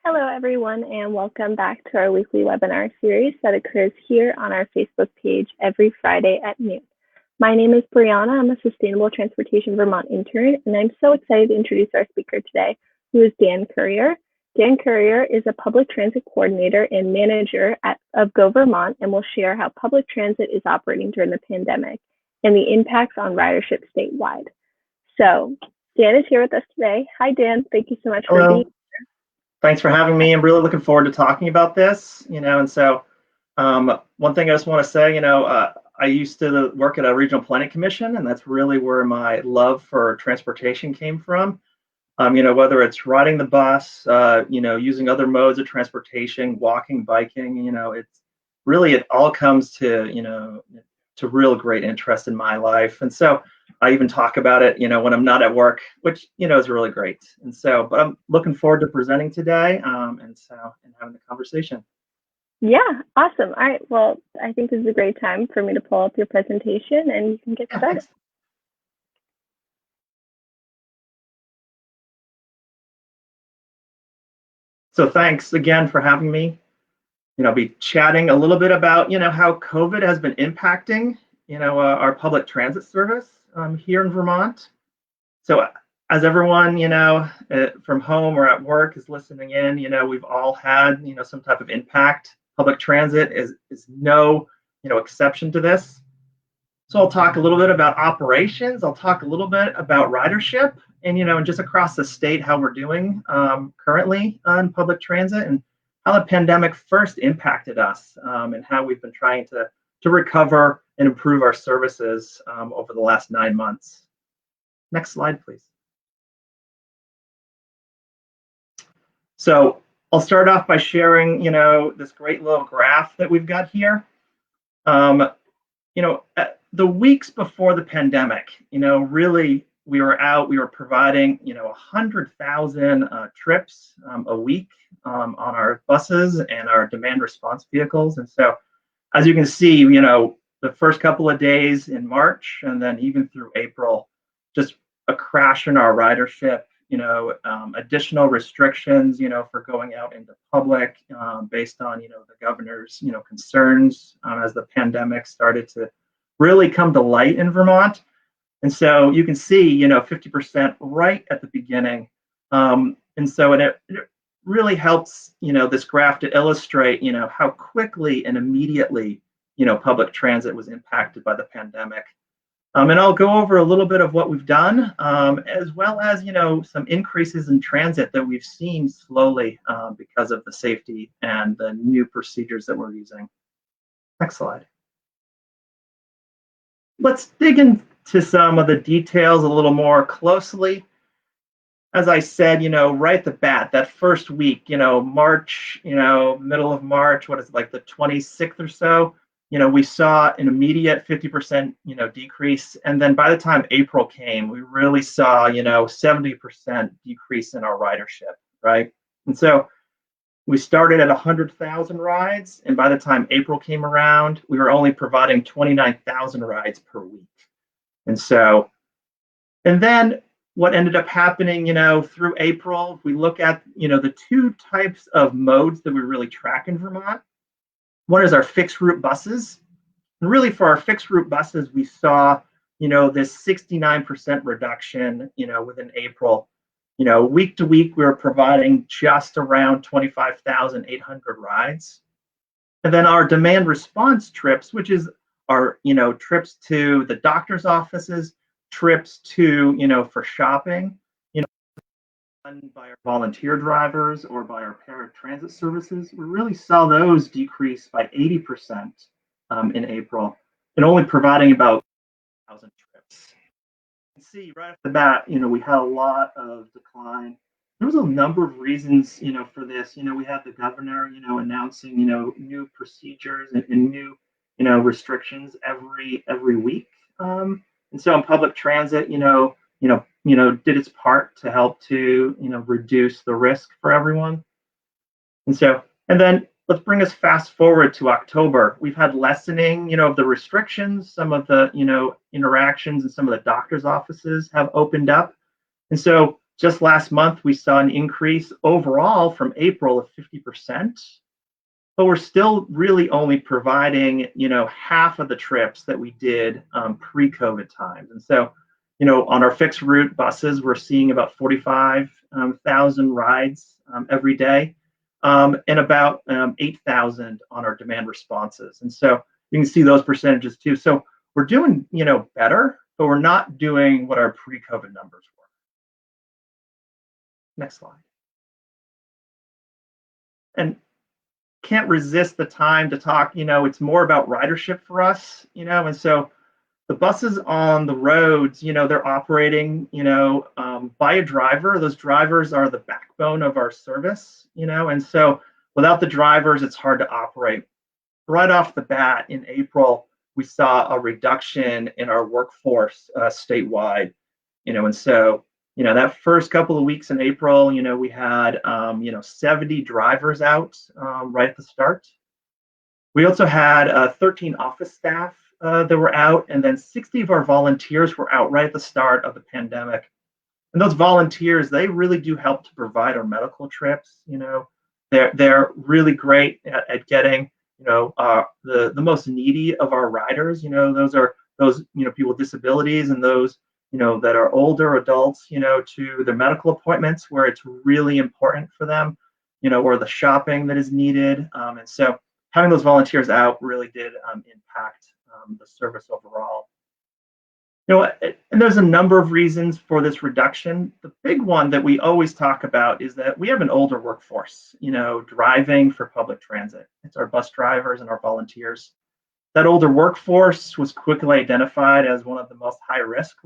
Hello, everyone, and welcome back to our weekly webinar series that occurs here on our Facebook page every Friday at noon. My name is Brianna. I'm a Sustainable Transportation Vermont intern, and I'm so excited to introduce our speaker today, who is Dan Currier. Dan Currier is a public transit coordinator and manager of Go Vermont, and will share how public transit is operating during the pandemic and the impacts on ridership statewide. So Dan is here with us today. Hi, Dan. Thank you so much for being here. Thanks for having me. I'm really looking forward to talking about this, and so one thing I just want to say, I used to work at a regional planning commission, and that's really where my love for transportation came from. Whether it's riding the bus, using other modes of transportation, walking, biking, it's really, it all comes to real great interest in my life. And so I even talk about it, when I'm not at work, which, is really great. And so, but I'm looking forward to presenting today and having the conversation. Yeah, awesome. All right, well, I think this is a great time for me to pull up your presentation and you can get started. Thanks. So thanks again for having me. I'll be chatting a little bit about, how COVID has been impacting, our public transit service here in Vermont. So as everyone, from home or at work is listening in, we've all had, some type of impact. Public transit is no, exception to this. So I'll talk a little bit about operations. I'll talk a little bit about ridership and, and just across the state, how we're doing currently on public transit and how the pandemic first impacted us and how we've been trying to recover and improve our services over the last 9 months. Next slide, please. So I'll start off by sharing, this great little graph that we've got here. The weeks before the pandemic, really we were providing, 100,000 trips a week on our buses and our demand response vehicles. And so, as you can see, the first couple of days in March and then even through April, just a crash in our ridership, additional restrictions, for going out into public based on, the governor's, concerns as the pandemic started to really come to light in Vermont. And so you can see, 50% right at the beginning. And so it really helps, this graph to illustrate, how quickly and immediately, public transit was impacted by the pandemic. And I'll go over a little bit of what we've done, as well as, some increases in transit that we've seen slowly because of the safety and the new procedures that we're using. Next slide. Let's dig into some of the details a little more closely. As I said, right at the bat, that first week, March, middle of March, what is it, like the 26th or so, we saw an immediate 50%, decrease. And then by the time April came, we really saw, 70% decrease in our ridership, right? And so we started at 100,000 rides. And by the time April came around, we were only providing 29,000 rides per week. And so, and then what ended up happening, through April, if we look at, the two types of modes that we really track in Vermont. One is our fixed route buses. And really for our fixed route buses, we saw, this 69% reduction, within April. Week to week, we were providing just around 25,800 rides. And then our demand response trips, which is our, trips to the doctor's offices, trips to, for shopping, done by our volunteer drivers or by our paratransit services, we really saw those decrease by 80% in April and only providing about 1,000 trips. You can see right off the bat, we had a lot of decline. There was a number of reasons, for this. We had the governor, announcing, new procedures and new, restrictions every week. And so in public transit, did its part to help to, reduce the risk for everyone. And so, and then let's bring us fast forward to October. We've had lessening, of the restrictions. Some of the, interactions and some of the doctor's offices have opened up. And so Just last month, we saw an increase overall from April of 50%, but we're still really only providing, half of the trips that we did pre-COVID times. And so, on our fixed route buses, we're seeing about 45,000 rides every day, and about 8,000 on our demand responses. And so you can see those percentages too. So we're doing, better, but we're not doing what our pre-COVID numbers were. Next slide. And can't resist the time to talk, it's more about ridership for us, and so the buses on the roads, they're operating, by a driver. Those drivers are the backbone of our service, and so without the drivers, it's hard to operate. Right off the bat in April, we saw a reduction in our workforce statewide, and so, that first couple of weeks in April, we had, 70 drivers out right at the start. We also had 13 office staff that were out, and then 60 of our volunteers were out right at the start of the pandemic. And those volunteers, they really do help to provide our medical trips. They're really great at getting, the most needy of our riders. Those are those, people with disabilities and those, that are older adults, to their medical appointments where it's really important for them, or the shopping that is needed. And so having those volunteers out really did impact the service overall. And there's a number of reasons for this reduction. The big one that we always talk about is that we have an older workforce, driving for public transit. It's our bus drivers and our volunteers. That older workforce was quickly identified as one of the most high-risk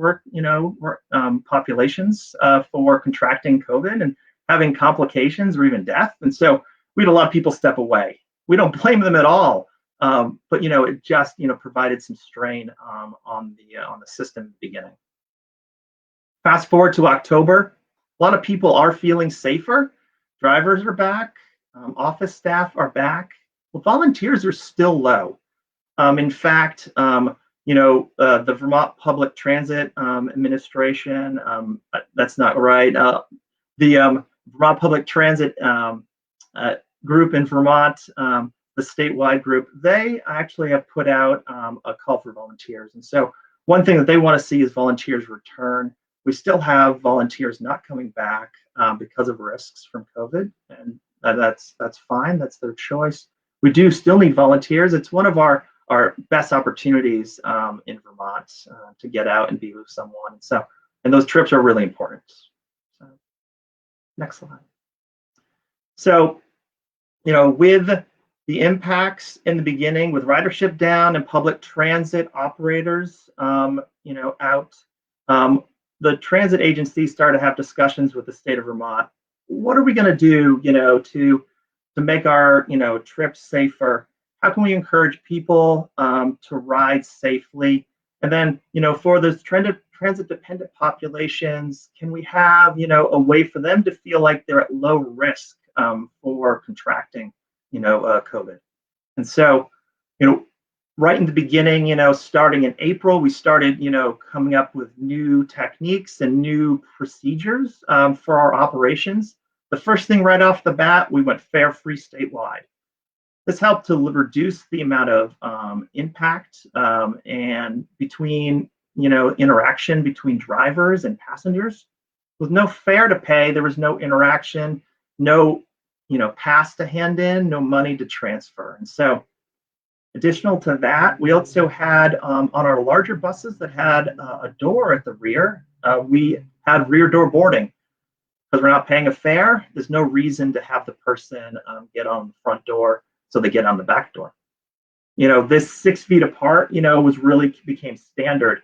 populations for contracting COVID and having complications or even death. And so we had a lot of people step away. We don't blame them at all, but it just provided some strain on the system at the beginning. Fast forward to October, a lot of people are feeling safer. Drivers are back, office staff are back. Well, volunteers are still low. In fact, the Vermont Public Transit Administration, that's not right. The Vermont Public Transit group in Vermont, the statewide group, they actually have put out a call for volunteers. And so one thing that they want to see is volunteers return. We still have volunteers not coming back because of risks from COVID, and that's fine. That's their choice. We do still need volunteers. It's one of our best opportunities in Vermont to get out and be with someone. So, and those trips are really important. So, next slide. So, with the impacts in the beginning, with ridership down and public transit operators, out, the transit agency started to have discussions with the state of Vermont. What are we going to do, to make our, trips safer? How can we encourage people to ride safely? And then, for those transit-dependent populations, can we have, a way for them to feel like they're at low risk for contracting, COVID? And so, right in the beginning, starting in April, we started, coming up with new techniques and new procedures for our operations. The first thing right off the bat, we went fare-free statewide. This helped to reduce the amount of impact and between, interaction between drivers and passengers. With no fare to pay, there was no interaction, no, pass to hand in, no money to transfer. And so, additional to that, we also had on our larger buses that had a door at the rear, we had rear door boarding. Because we're not paying a fare, there's no reason to have the person get on the front door, so they get on the back door. This 6 feet apart, became standard.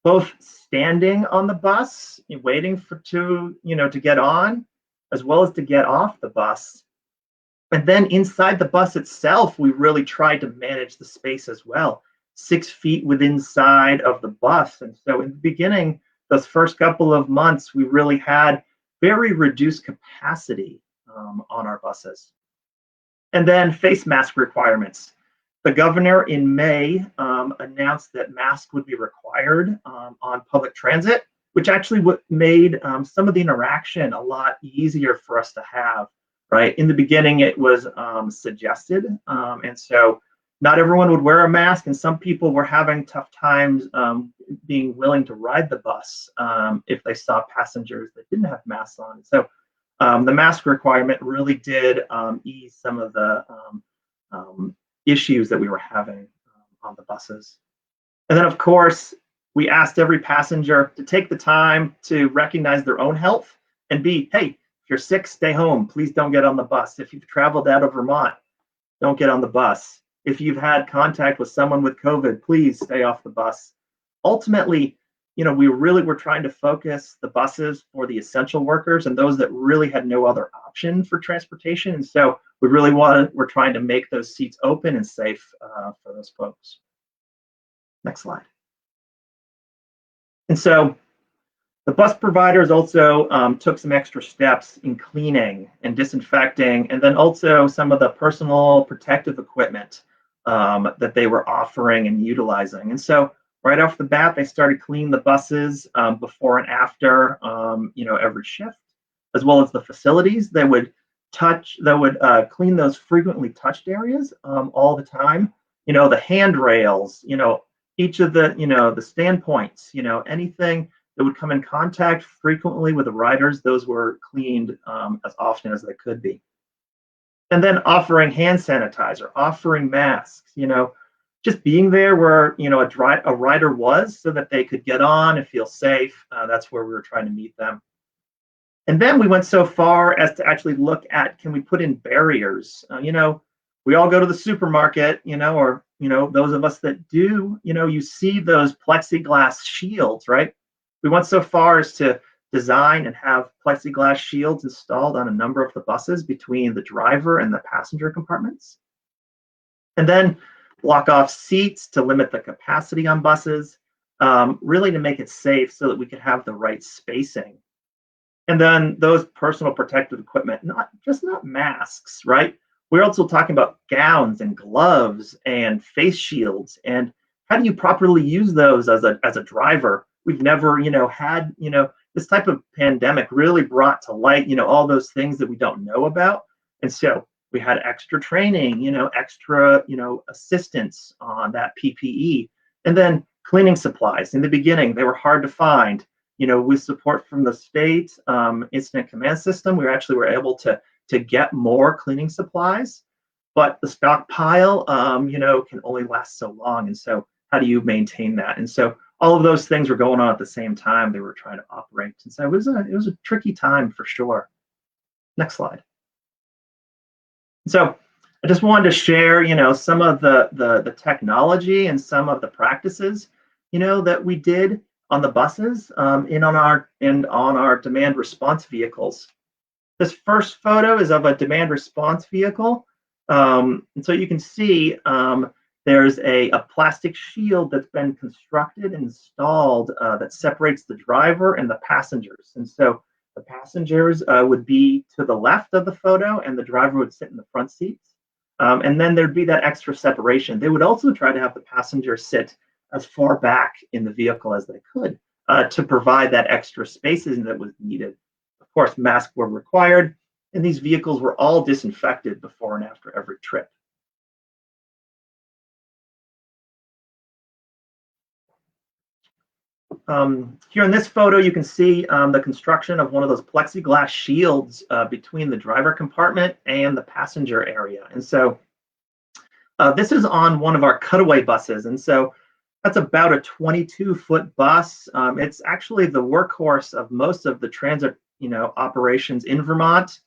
Both standing on the bus, waiting to get on, as well as to get off the bus. And then inside the bus itself, we really tried to manage the space as well. 6 feet within inside of the bus. And so in the beginning, those first couple of months, we really had very reduced capacity on our buses. And then face mask requirements. The governor in May announced that masks would be required on public transit, which actually made some of the interaction a lot easier for us to have, right? In the beginning, it was suggested, and so not everyone would wear a mask, and some people were having tough times being willing to ride the bus if they saw passengers that didn't have masks on. So the mask requirement really did ease some of the issues that we were having on the buses. And then, of course, we asked every passenger to take the time to recognize their own health and be, hey, if you're sick, stay home. Please don't get on the bus. If you've traveled out of Vermont, don't get on the bus. If you've had contact with someone with COVID, please stay off the bus. Ultimately, we really were trying to focus the buses for the essential workers and those that really had no other option for transportation. And so we're trying to make those seats open and safe for those folks. Next slide. And so the bus providers also took some extra steps in cleaning and disinfecting, and then also some of the personal protective equipment that they were offering and utilizing. And so right off the bat, they started cleaning the buses before and after, every shift, as well as the facilities. They would clean those frequently touched areas all the time. The handrails, each of the standpoints, anything that would come in contact frequently with the riders, those were cleaned as often as they could be. And then offering hand sanitizer, offering masks, just being there where a rider was so that they could get on and feel safe. That's where we were trying to meet them. And then we went so far as to actually look at, can we put in barriers? We all go to the supermarket, or those of us that do, you see those plexiglass shields, right? We went so far as to design and have plexiglass shields installed on a number of the buses between the driver and the passenger compartments. And then block off seats to limit the capacity on buses, really to make it safe so that we could have the right spacing. And then those personal protective equipment, not masks, right? We're also talking about gowns and gloves and face shields. And how do you properly use those as a driver? We've never, had, this type of pandemic really brought to light, all those things that we don't know about. And so we had extra training, extra, assistance on that PPE. And then cleaning supplies. In the beginning, they were hard to find. With support from the state incident command system, we actually were able to get more cleaning supplies, but the stockpile, can only last so long. And so how do you maintain that? And so all of those things were going on at the same time. They were trying to operate. And so it was a tricky time for sure. Next slide. So I just wanted to share, some of the technology and some of the practices, that we did on the buses and on our demand response vehicles. This first photo is of a demand response vehicle. And so you can see there's a plastic shield that's been constructed and installed that separates the driver and the passengers. And so the passengers would be to the left of the photo and the driver would sit in the front seats. And then there'd be that extra separation. They would also try to have the passengers sit as far back in the vehicle as they could to provide that extra spacing that was needed. Of course, masks were required, and these vehicles were all disinfected before and after every trip. Here in this photo, you can see the construction of one of those plexiglass shields between the driver compartment and the passenger area. And so this is on one of our cutaway buses. And so that's about a 22-foot bus. It's actually the workhorse of most of the transit, operations in Vermont.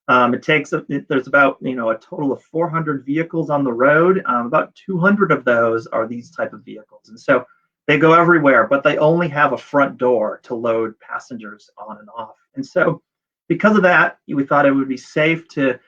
There's about, a total of 400 vehicles on the road. About 200 of those are these type of vehicles. And so they go everywhere, but they only have a front door to load passengers on and off. And so because of that, we thought it would be safe to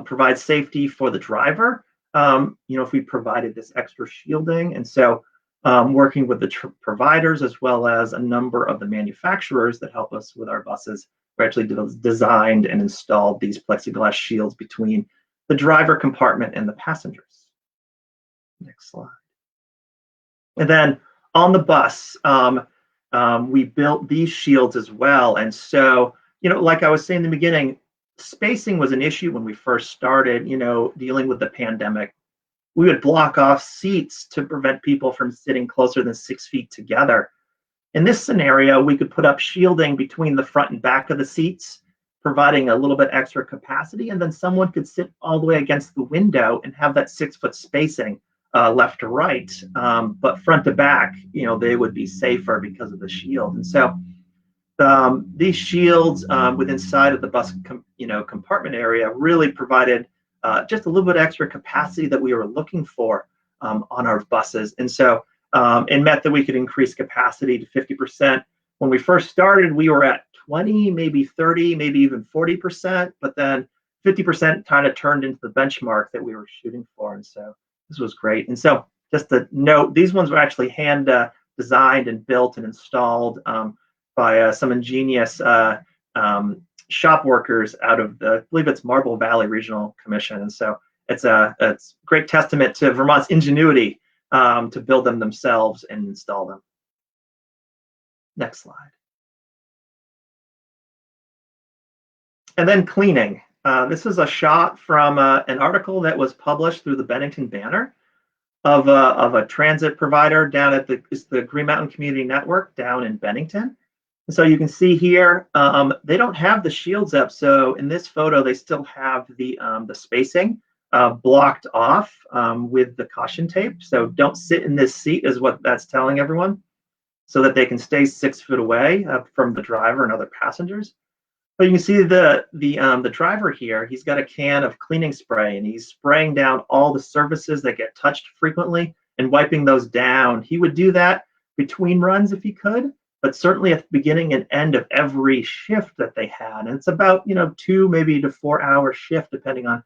provide safety for the driver, if we provided this extra shielding. And so working with the providers as well as a number of the manufacturers that help us with our buses, we actually designed and installed these plexiglass shields between the driver compartment and the passengers. Next slide. And then on the bus, we built these shields as well. And so, like I was saying in the beginning, spacing was an issue when we first started, dealing with the pandemic. We would block off seats to prevent people from sitting closer than 6 feet together. In this scenario, we could put up shielding between the front and back of the seats, providing a little bit extra capacity, and then someone could sit all the way against the window and have that 6-foot spacing left to right. But front to back, they would be safer because of the shield. And so these shields within inside of the bus compartment area really provided just a little bit extra capacity that we were looking for on our buses. And so it meant that we could increase capacity to 50%. When we first started, we were at 20, maybe 30, maybe even 40%, but then 50% kind of turned into the benchmark that we were shooting for. And so this was great. And so just to note, these ones were actually hand designed and built and installed by some ingenious shop workers out of I believe it's Marble Valley Regional Commission. And so it's a great testament to Vermont's ingenuity to build them themselves and install them. Next slide. And then cleaning. This is a shot from an article that was published through the Bennington Banner of a transit provider down at the Green Mountain Community Network down in Bennington. And so you can see here, they don't have the shields up. So in this photo, they still have the spacing blocked off with the caution tape. So don't sit in this seat is what that's telling everyone, so that they can stay 6 foot away from the driver and other passengers. But you can see the driver here, he's got a can of cleaning spray and he's spraying down all the surfaces that get touched frequently and wiping those down. He would do that between runs if he could, but certainly at the beginning and end of every shift that they had. And it's about 2 maybe to 4 hour shift depending on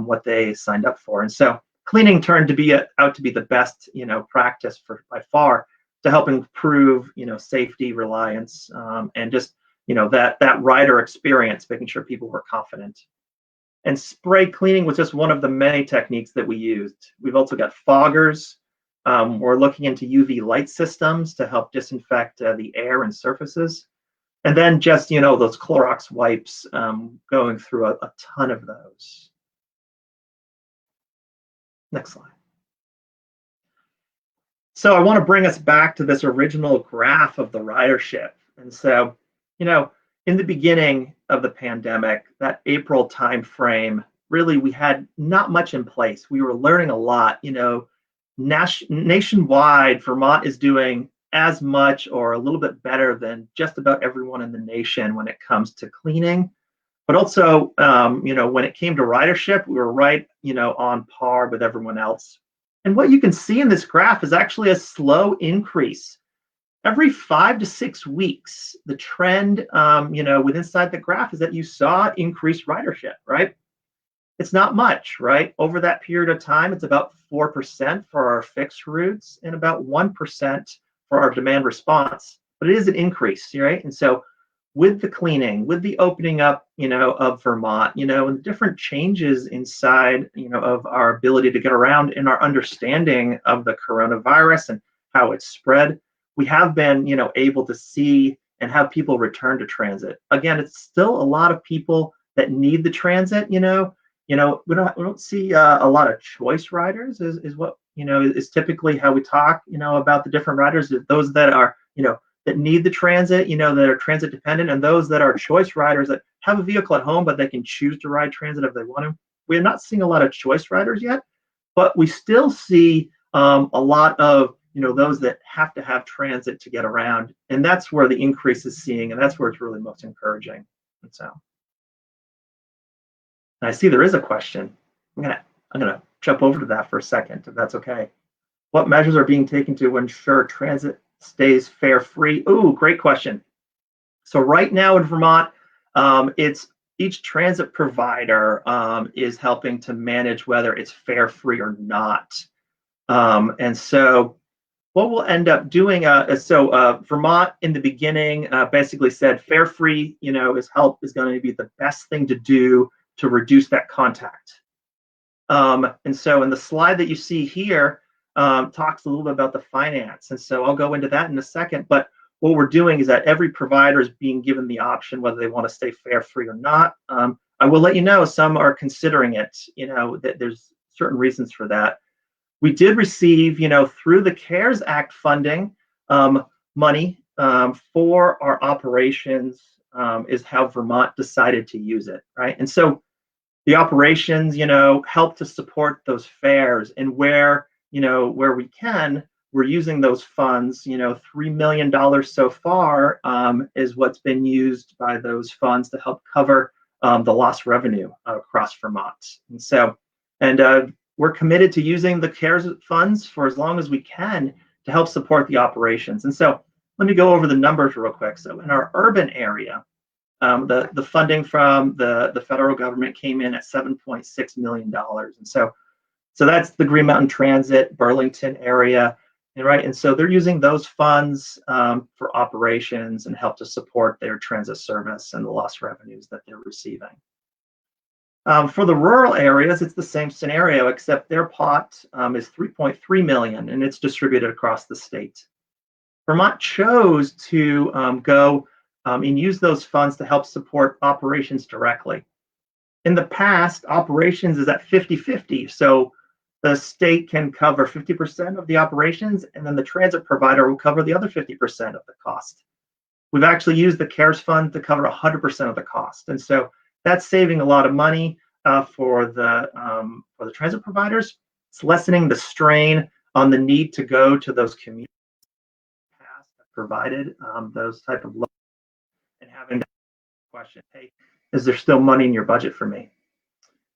what they signed up for. And so cleaning turned to be out to be the best practice by far to help improve safety, reliance, and just that rider experience, making sure people were confident. And spray cleaning was just one of the many techniques that we used. We've also got foggers. We're looking into UV light systems to help disinfect the air and surfaces. And then just, those Clorox wipes, going through a ton of those. Next slide. So I want to bring us back to this original graph of the ridership. And so, in the beginning of the pandemic, that April timeframe, really we had not much in place. We were learning a lot. Nationwide, Vermont is doing as much or a little bit better than just about everyone in the nation when it comes to cleaning. But also, when it came to ridership, we were right, on par with everyone else. And what you can see in this graph is actually a slow increase. Every 5 to 6 weeks, the trend, with inside the graph is that you saw increased ridership, right? It's not much, right? Over that period of time, it's about 4% for our fixed routes and about 1% for our demand response. But it is an increase, right? And so with the cleaning, with the opening up, of Vermont, and different changes inside, of our ability to get around in our understanding of the coronavirus and how it's spread, we have been, able to see and have people return to transit. Again, it's still a lot of people that need the transit. We don't see a lot of choice riders. Is what is typically how we talk. About the different riders. Those that are that need the transit. That are transit dependent, and those that are choice riders that have a vehicle at home but they can choose to ride transit if they want to. We're not seeing a lot of choice riders yet, but we still see a lot of those that have to have transit to get around, and that's where the increase is seeing, and that's where it's really most encouraging. And so, and I see there is a question. I'm gonna jump over to that for a second, if that's okay. What measures are being taken to ensure transit stays fare free? Ooh, great question. So right now in Vermont, it's each transit provider is helping to manage whether it's fare free or not, and so. What we'll end up doing, Vermont in the beginning basically said fare free, is going to be the best thing to do to reduce that contact. And so in the slide that you see here, talks a little bit about the finance. And so I'll go into that in a second. But what we're doing is that every provider is being given the option whether they want to stay fare free or not. I will let you know some are considering it. That there's certain reasons for that. We did receive, through the CARES Act funding, money for our operations, is how Vermont decided to use it, right? And so the operations, help to support those fares, and where we can, we're using those funds. $3 million so far is what's been used by those funds to help cover the lost revenue across Vermont. And so, we're committed to using the CARES funds for as long as we can to help support the operations. And so let me go over the numbers real quick. So in our urban area, the funding from the federal government came in at $7.6 million. And so that's the Green Mountain Transit, Burlington area. And so they're using those funds for operations and help to support their transit service and the lost revenues that they're receiving. For the rural areas, it's the same scenario, except their pot is $3.3 million, and it's distributed across the state. Vermont chose to go and use those funds to help support operations directly. In the past, operations is at 50-50, so the state can cover 50% of the operations, and then the transit provider will cover the other 50% of the cost. We've actually used the CARES fund to cover 100% of the cost, and so that's saving a lot of money for the transit providers. It's lessening the strain on the need to go to those communities that provided those type of loans, and having that question, hey, is there still money in your budget for me?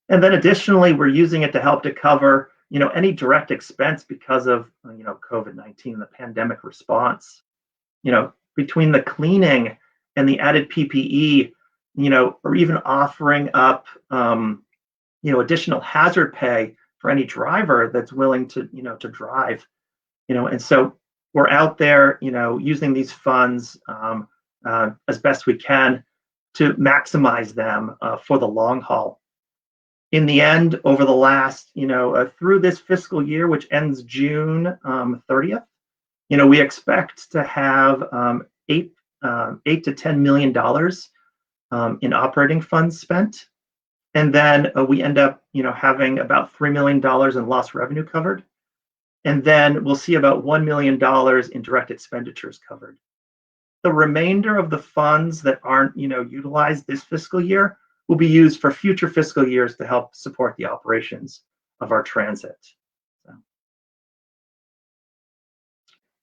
And then additionally, we're using it to help to cover any direct expense because of COVID-19, the pandemic response. Between the cleaning and the added PPE, or even offering up, additional hazard pay for any driver that's willing to drive, and so we're out there, using these funds as best we can to maximize them for the long haul. In the end, over the last, through this fiscal year, which ends June 30th, we expect to have $8 to $10 million in operating funds spent, and then we end up, having about $3 million in lost revenue covered, and then we'll see about $1 million in direct expenditures covered. The remainder of the funds that aren't, utilized this fiscal year will be used for future fiscal years to help support the operations of our transit. So,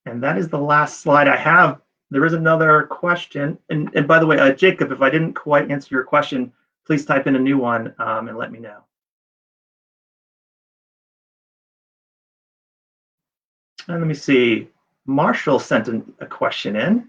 and that is the last slide I have. There is another question. And by the way, Jacob, if I didn't quite answer your question, please type in a new one and let me know. And let me see. Marshall sent a question in.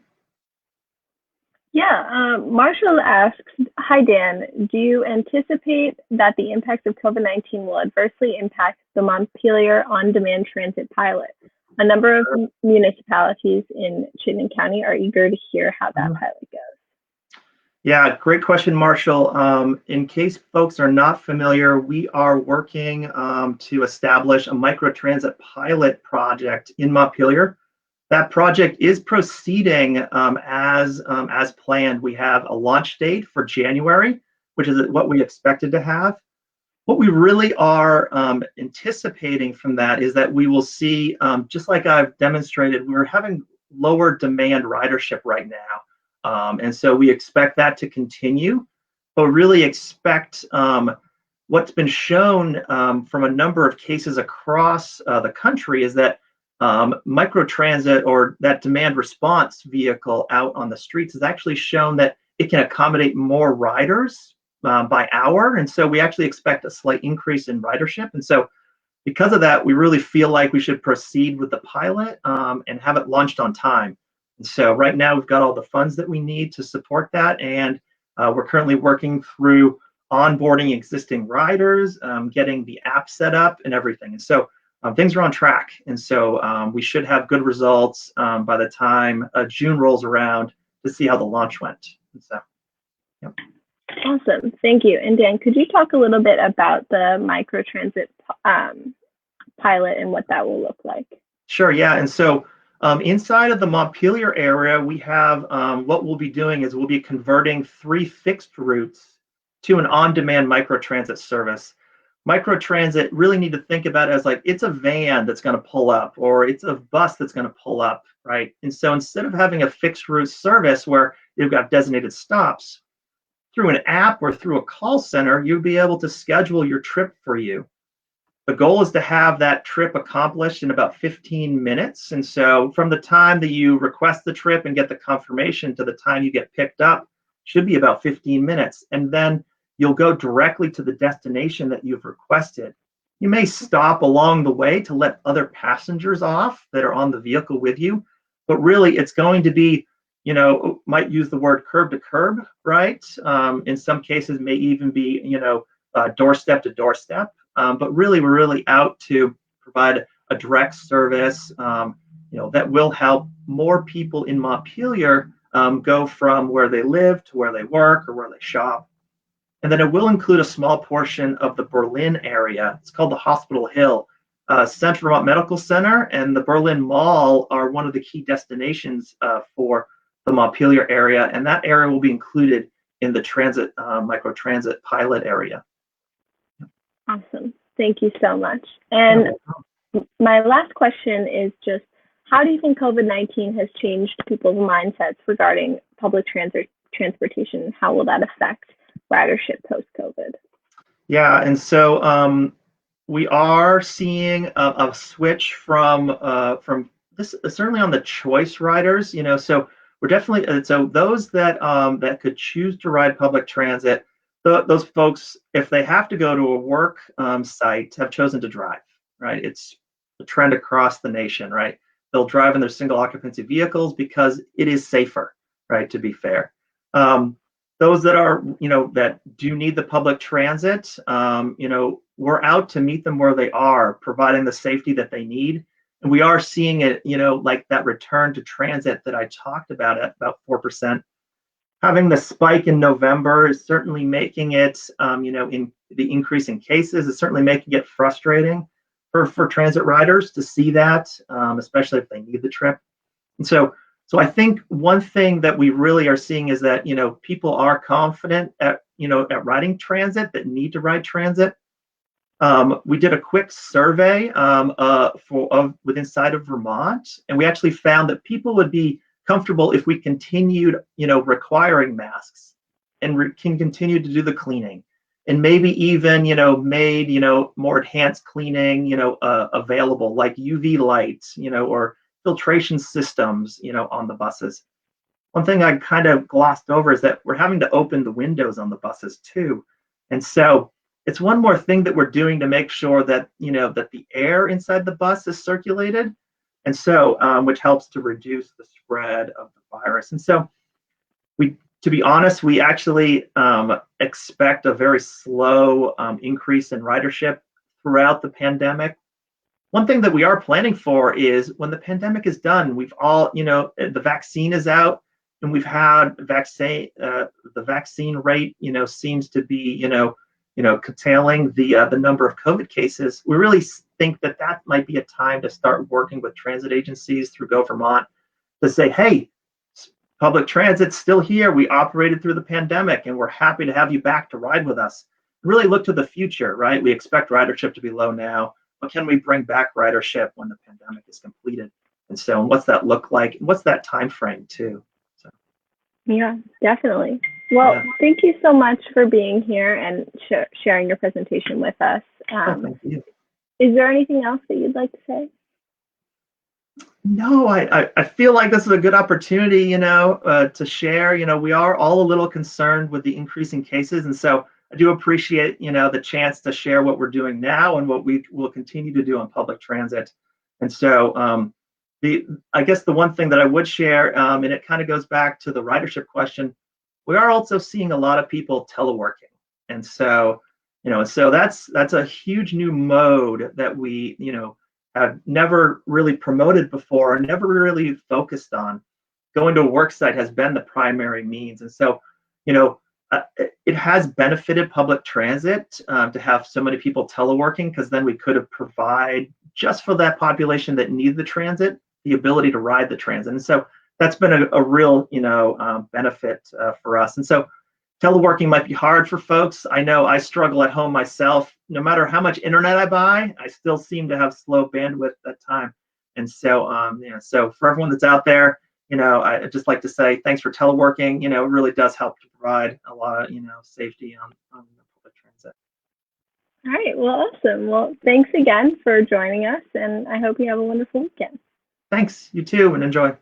Yeah, Marshall asks, hi Dan, do you anticipate that the impacts of COVID-19 will adversely impact the Montpelier on-demand transit pilot? A number of municipalities in Chittenden County are eager to hear how that pilot goes. Yeah, great question, Marshall. In case folks are not familiar, we are working to establish a microtransit pilot project in Montpelier. That project is proceeding as planned. We have a launch date for January, which is what we expected to have. What we really are anticipating from that is that we will see, just like I've demonstrated, we're having lower demand ridership right now. And so we expect that to continue, but really expect what's been shown from a number of cases across the country is that microtransit, or that demand response vehicle out on the streets, has actually shown that it can accommodate more riders by hour. And so we actually expect a slight increase in ridership. And so because of that, we really feel like we should proceed with the pilot and have it launched on time. And so right now we've got all the funds that we need to support that. And we're currently working through onboarding existing riders, getting the app set up and everything. And so things are on track. And so we should have good results by the time June rolls around to see how the launch went. And so, yep. Awesome, thank you. And Dan, could you talk a little bit about the microtransit pilot and what that will look like? Sure, yeah. And so Inside of the Montpelier area, we have what we'll be doing is we'll be converting 3 fixed routes to an on-demand microtransit service. Microtransit really need to think about it as like it's a van that's going to pull up or it's a bus that's going to pull up, right? And so instead of having a fixed route service where you've got designated stops, through an app or through a call center, you'll be able to schedule your trip for you. The goal is to have that trip accomplished in about 15 minutes. And so from the time that you request the trip and get the confirmation to the time you get picked up should be about 15 minutes. And then you'll go directly to the destination that you've requested. You may stop along the way to let other passengers off that are on the vehicle with you, but really it's going to be, might use the word curb to curb, right? In some cases may even be, doorstep to doorstep. But really, we're really out to provide a direct service, that will help more people in Montpelier go from where they live to where they work or where they shop. And then it will include a small portion of the Berlin area. It's called the Hospital Hill. Central Vermont Medical Center and the Berlin Mall are one of the key destinations for the Montpelier area, and that area will be included in the transit microtransit pilot area. Awesome. Thank you so much. And my last question is just, how do you think COVID-19 has changed people's mindsets regarding public transportation? How will that affect ridership post-COVID? Yeah, and so we are seeing a switch from this, certainly on the choice riders. So we're definitely so those that that could choose to ride public transit. Those folks, if they have to go to a work site, have chosen to drive, right? It's a trend across the nation, right? They'll drive in their single occupancy vehicles because it is safer, right? To be fair. Those that are, that do need the public transit, we're out to meet them where they are, providing the safety that they need. And we are seeing it, like that return to transit that I talked about at about 4%. Having the spike in November is certainly making it, in the increase in cases, is certainly making it frustrating for transit riders to see that, especially if they need the trip. And so I think one thing that we really are seeing is that, people are confident at riding transit, that need to ride transit. We did a quick survey with inside of Vermont, and we actually found that people would be comfortable if we continued, requiring masks and can continue to do the cleaning, and maybe even, made, more enhanced cleaning, available, like UV lights, or filtration systems, on the buses. One thing I kind of glossed over is that we're having to open the windows on the buses too. And so it's one more thing that we're doing to make sure that, that the air inside the bus is circulated. And so, which helps to reduce the spread of the virus. And so to be honest, we actually expect a very slow increase in ridership throughout the pandemic. One thing that we are planning for is when the pandemic is done, we've all, the vaccine is out, and we've had the vaccine rate, seems to be, curtailing the number of COVID cases. We really think that might be a time to start working with transit agencies through Go Vermont to say, hey, public transit's still here. We operated through the pandemic, and we're happy to have you back to ride with us. Really look to the future, right? We expect ridership to be low now, but can we bring back ridership when the pandemic is completed? And so, what's that look like? And what's that time frame too? So. Yeah, definitely. Well, Thank you so much for being here and sharing your presentation with us. Thank you. Is there anything else that you'd like to say? No, I feel like this is a good opportunity, to share. We are all a little concerned with the increasing cases, and so I do appreciate, the chance to share what we're doing now and what we will continue to do on public transit. And so, I guess the one thing that I would share, and it kind of goes back to the ridership question, we are also seeing a lot of people teleworking, and so, so that's a huge new mode that we, have never really promoted before and never really focused on. Going to a work site has been the primary means, and so, it has benefited public transit to have so many people teleworking, because then we could have provided just for that population that needs the transit, the ability to ride the transit. And so that's been a real, benefit for us. And so teleworking might be hard for folks. I know I struggle at home myself. No matter how much internet I buy, I still seem to have slow bandwidth at time. And so, so for everyone that's out there, I'd just like to say thanks for teleworking. It really does help to provide a lot of, safety on the public transit. All right, well, awesome. Well, thanks again for joining us, and I hope you have a wonderful weekend. Thanks, you too, and enjoy.